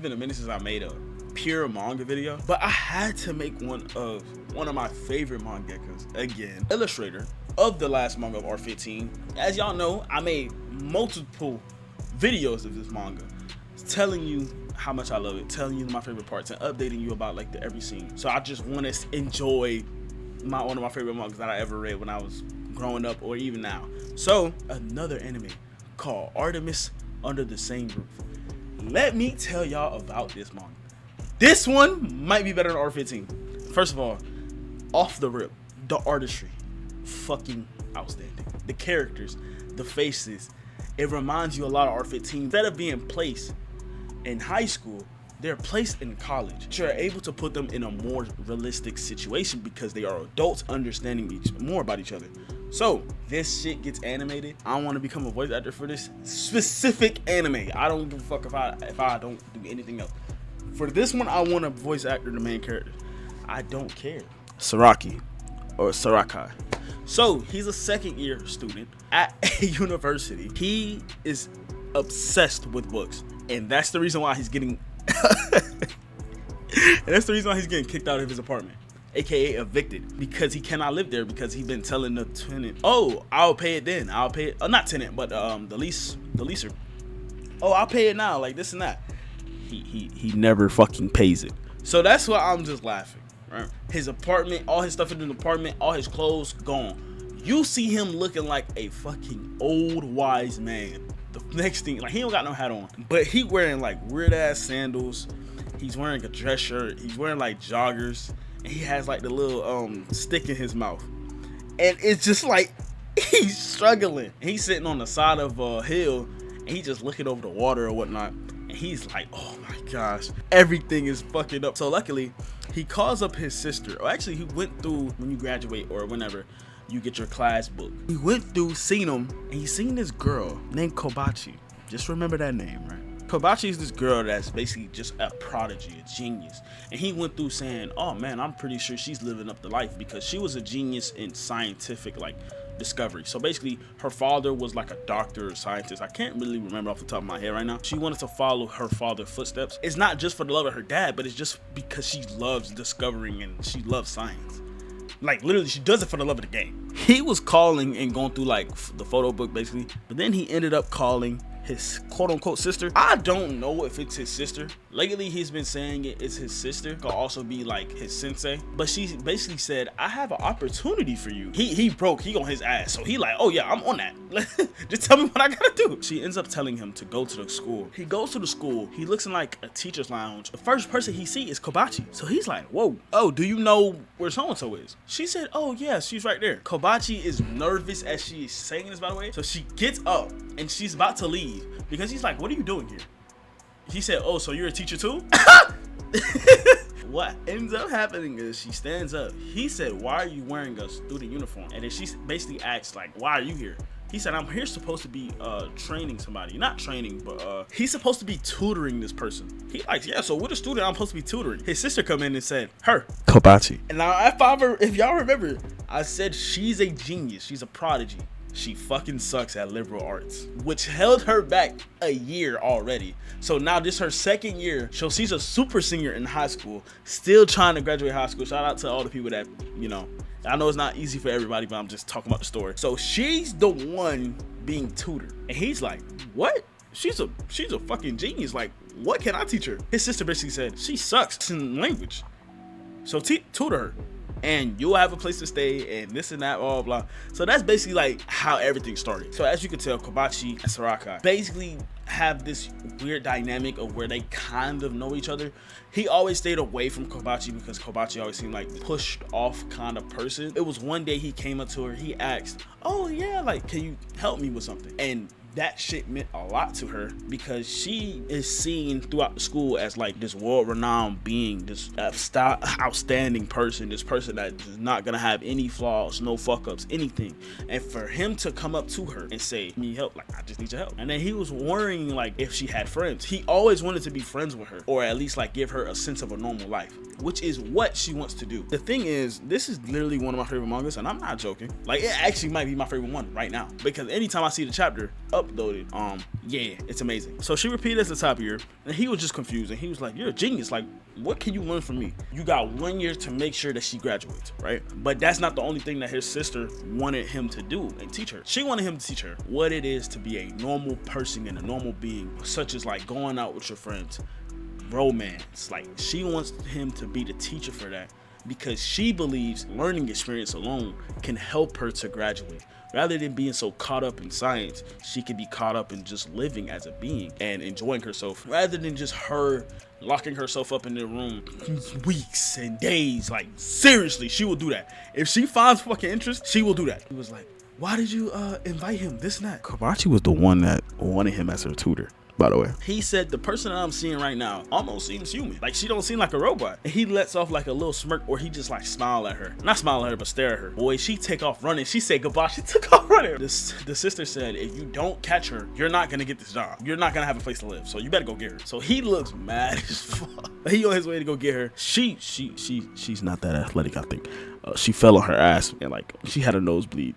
It's been a minute since I made a pure manga video, but I had to make one of my favorite mangakas, again, illustrator of the last manga of R15. As y'all know, I made multiple videos of this manga, telling you how much I love it, telling you my favorite parts, and updating you about like every scene. So I just want to enjoy one of my favorite mangas that I ever read when I was growing up or even now. So another anime called Artemis Under the Same Roof. Let me tell y'all about this manga. This one might be better than R15. First of all, off the rip, the artistry, fucking outstanding. The characters, the faces, it reminds you a lot of R15. Instead of being placed in high school, they're placed in college. You're able to put them in a more realistic situation because they are adults understanding more about each other. So this shit gets animated. I want to become a voice actor for this specific anime. I don't give a fuck if I don't do anything else. For this one, I want to voice actor the main character. I don't care. Saraki or Sarakai. So he's a second year student at a university. He is obsessed with books, and that's the reason why he's getting kicked out of his apartment, aka evicted, because he cannot live there because he's been telling the tenant, oh, I'll pay it then, I'll pay it, not tenant, but the leaser, oh, I'll pay it now, like this and that. He never fucking pays it. So that's why I'm just laughing, right? His apartment, all his stuff in the apartment, all his clothes gone. You see him looking like a fucking old wise man. The next thing, like, he don't got no hat on, but he wearing like weird ass sandals. He's wearing a dress shirt. He's wearing like joggers, and he has like the little stick in his mouth, and it's just like he's struggling. He's sitting on the side of a hill, and he's just looking over the water or whatnot, and he's like, oh my gosh, everything is fucking up. So luckily, he calls up his sister. Or actually, he went through, when you graduate or whenever you get your class book, he went through, seen him, and he seen this girl named Kobachi. Just remember that name, right? Kobachi is this girl that's basically just a prodigy, a genius. And he went through saying, oh man, I'm pretty sure she's living up the life because she was a genius in scientific like discovery. So basically, her father was like a doctor or scientist. I can't really remember off the top of my head right now. She wanted to follow her father's footsteps. It's not just for the love of her dad, but it's just because she loves discovering and she loves science. Like, literally, she does it for the love of the game. He was calling and going through like the photo book basically, but then he ended up calling his quote-unquote sister. I don't know if it's his sister. Lately, he's been saying it's his sister. Could also be like his sensei. But she basically said, I have an opportunity for you. He broke, he on his ass. So he like, oh yeah, I'm on that. Just tell me what I gotta do. She ends up telling him to go to the school. He goes to the school. He looks in like a teacher's lounge. The first person he sees is Kobachi. So he's like, whoa, oh, do you know where so-and-so is? She said, oh yeah, she's right there. Kobachi is nervous as she is saying this, by the way. So she gets up and she's about to leave because he's like, what are you doing here? He said, oh, so you're a teacher too? What ends up happening is she stands up. He said, why are you wearing a student uniform? And then she basically asks, like, why are you here? He said, I'm here supposed to be training somebody. Not training, but he's supposed to be tutoring this person. He like, yeah, so what a student I'm supposed to be tutoring. His sister come in and said, her. Kobachi. And now if y'all remember, I said she's a genius. She's a prodigy. She fucking sucks at liberal arts, which held her back a year already. So now this her second year. So she's a super senior in high school, still trying to graduate high school. Shout out to all the people that, you know, I know it's not easy for everybody, but I'm just talking about the story. So she's the one being tutored, and he's like, what? She's a fucking genius. Like, what can I teach her? His sister basically said, she sucks in language, so tutor her, and you'll have a place to stay, and this and that, blah, blah. So that's basically like how everything started. So as you can tell, Kobachi and Sarakai basically have this weird dynamic of where they kind of know each other. He always stayed away from Kobachi because Kobachi always seemed like pushed off kind of person. It was one day he came up to her, he asked, oh yeah, like, can you help me with something? And that shit meant a lot to her because she is seen throughout the school as like this world-renowned being, this outstanding person, this person that is not gonna have any flaws, no fuck-ups, anything. And for him to come up to her and say, need help, like, I just need your help. And then he was worrying like if she had friends. He always wanted to be friends with her, or at least like give her a sense of a normal life, which is what she wants to do. The thing is, this is literally one of my favorite mangas, and I'm not joking. Like, it actually might be my favorite one right now because anytime I see the chapter uploaded. Yeah, it's amazing. So she repeated as the top year, and he was just confused, and he was like, you're a genius. Like, what can you learn from me? You got 1 year to make sure that she graduates, right? But that's not the only thing that his sister wanted him to do and teach her. She wanted him to teach her what it is to be a normal person and a normal being, such as like going out with your friends, romance. Like, she wants him to be the teacher for that, because she believes learning experience alone can help her to graduate. Rather than being so caught up in science, she can be caught up in just living as a being and enjoying herself, rather than just her locking herself up in the room weeks and days. Like, seriously, she will do that. If she finds fucking interest, she will do that. He was like, why did you invite him? This and that. Kobachi was the one that wanted him as her tutor, by the way. He said, the person that I'm seeing right now almost seems human. Like, she don't seem like a robot. And he lets off like a little smirk, or he just like smile at her. Not smile at her, but stare at her. Boy, she take off running. She said goodbye. She took off running. The sister said, if you don't catch her, you're not gonna get this job. You're not gonna have a place to live. So you better go get her. So he looks mad as fuck. He on his way to go get her. She's not that athletic, I think. She fell on her ass and like she had a nosebleed.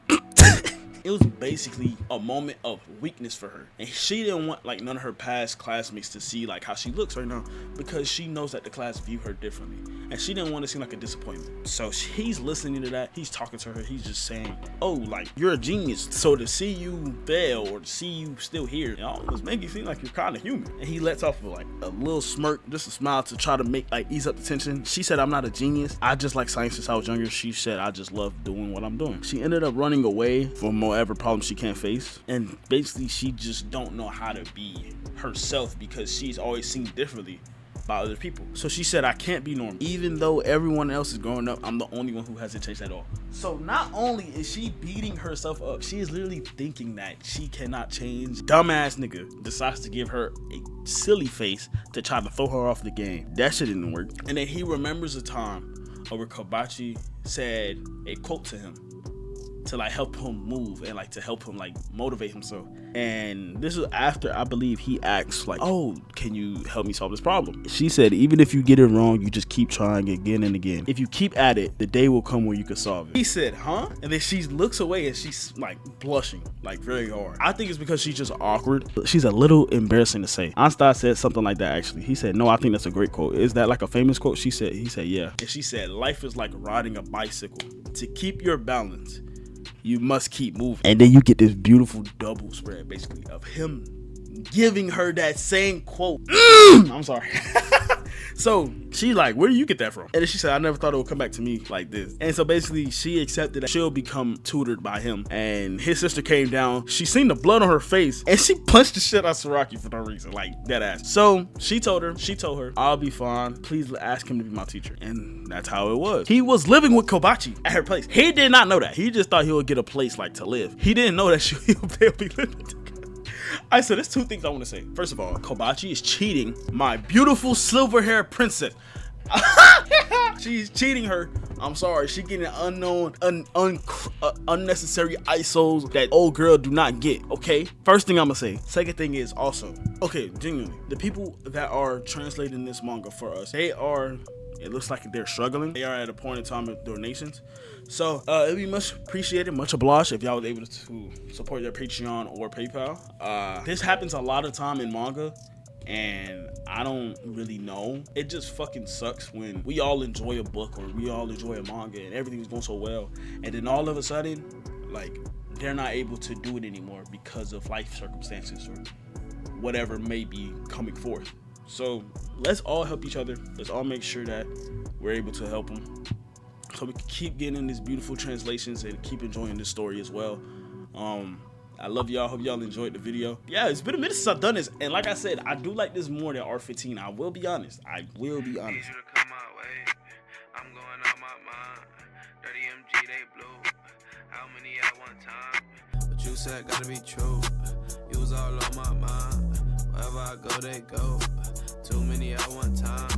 It was basically a moment of weakness for her, and she didn't want like none of her past classmates to see like how she looks right now, because she knows that the class view her differently, and she didn't want to seem like a disappointment. So he's listening to that, he's talking to her, he's just saying, oh, like, you're a genius, so to see you fail or to see you still here, it almost make you seem like you're kind of human. And he lets off with like a little smirk, just a smile to try to make like ease up the tension. She said, I'm not a genius, I just like science since I was younger. She said, I just love doing what I'm doing. She ended up running away from whatever problems she can't face, and basically she just don't know how to be herself because she's always seen differently by other people. So she said, I can't be normal. Even though everyone else is growing up, I'm the only one who hasn't changed at all. So not only is she beating herself up, she is literally thinking that she cannot change. Dumbass nigga decides to give her a silly face to try to throw her off the game. That shit didn't work. And then he remembers a time where Kobachi said a quote to him to like help him move and like to help him like motivate himself. And this is after, I believe, he asked like, oh, can you help me solve this problem? She said, even if you get it wrong, you just keep trying again and again. If you keep at it, the day will come where you can solve it. He said, huh? And then she looks away and she's like blushing like very hard. I think it's because she's just awkward. She's a little embarrassing to say. Einstein said something like that actually. He said, no, I think that's a great quote. Is that like a famous quote? He said, yeah. And she said, life is like riding a bicycle. To keep your balance, you must keep moving. And then you get this beautiful double spread basically of him giving her that same quote. I'm sorry. So she like, where do you get that from? And then she said, I never thought it would come back to me like this. And so basically she accepted that she'll become tutored by him. And his sister came down, she seen the blood on her face, and she punched the shit out of Saraki for no reason, like dead ass. So she told her, I'll be fine, please ask him to be my teacher. And that's how it was. He was living with Kobachi at her place. He did not know that. He just thought he would get a place like to live. He didn't know that they'll be living together. I said, there's two things I want to say. First of all, Kobachi is cheating my beautiful silver-haired princess. She's cheating her. I'm sorry. She getting unknown, unnecessary ISOs that old girl do not get. Okay. First thing I'm gonna say. Second thing is also, okay, genuinely, the people that are translating this manga for us, it looks like they're struggling. They are at a point in time of donations. So it'd be much appreciated, much obliged if y'all was able to support their Patreon or PayPal. This happens a lot of time in manga, and I don't really know. It just fucking sucks when we all enjoy a book or we all enjoy a manga and everything's going so well, and then all of a sudden, like, they're not able to do it anymore because of life circumstances or whatever may be coming forth. So let's all help each other. Let's all make sure that we're able to help them, so we can keep getting these beautiful translations and keep enjoying this story as well. I love y'all. Hope y'all enjoyed the video. Yeah, it's been a minute since I've done this, and like I said, I do like this more than R15. I will be honest. I'm going out my mind. 30 MG, they blue. How many at one time? What you said gotta be true. You was all on my mind. Wherever I go, they go. Too many at one time.